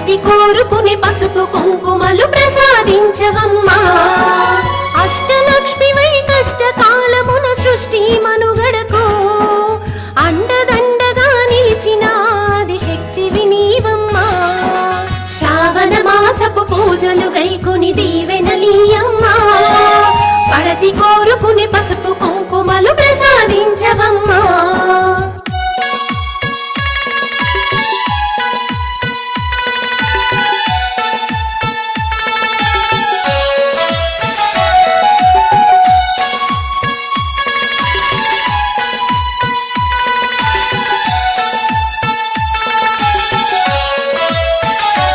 పడతి కోరుకుని పసుపు కుంకుమలు ప్రసాదించవమ్మా అష్టలక్ష్మివై కష్టకాలమున సృష్టి మనుగడకు అండదండగా నిలిచిన ఆదిశక్తివి నీవమ్మా శ్రావణ మాసపు పూజలు గైకొని దీవెనలీయమ్మా పడతి కోరుకుని పసుపు కుంకుమలు ప్రసాదించవమ్మా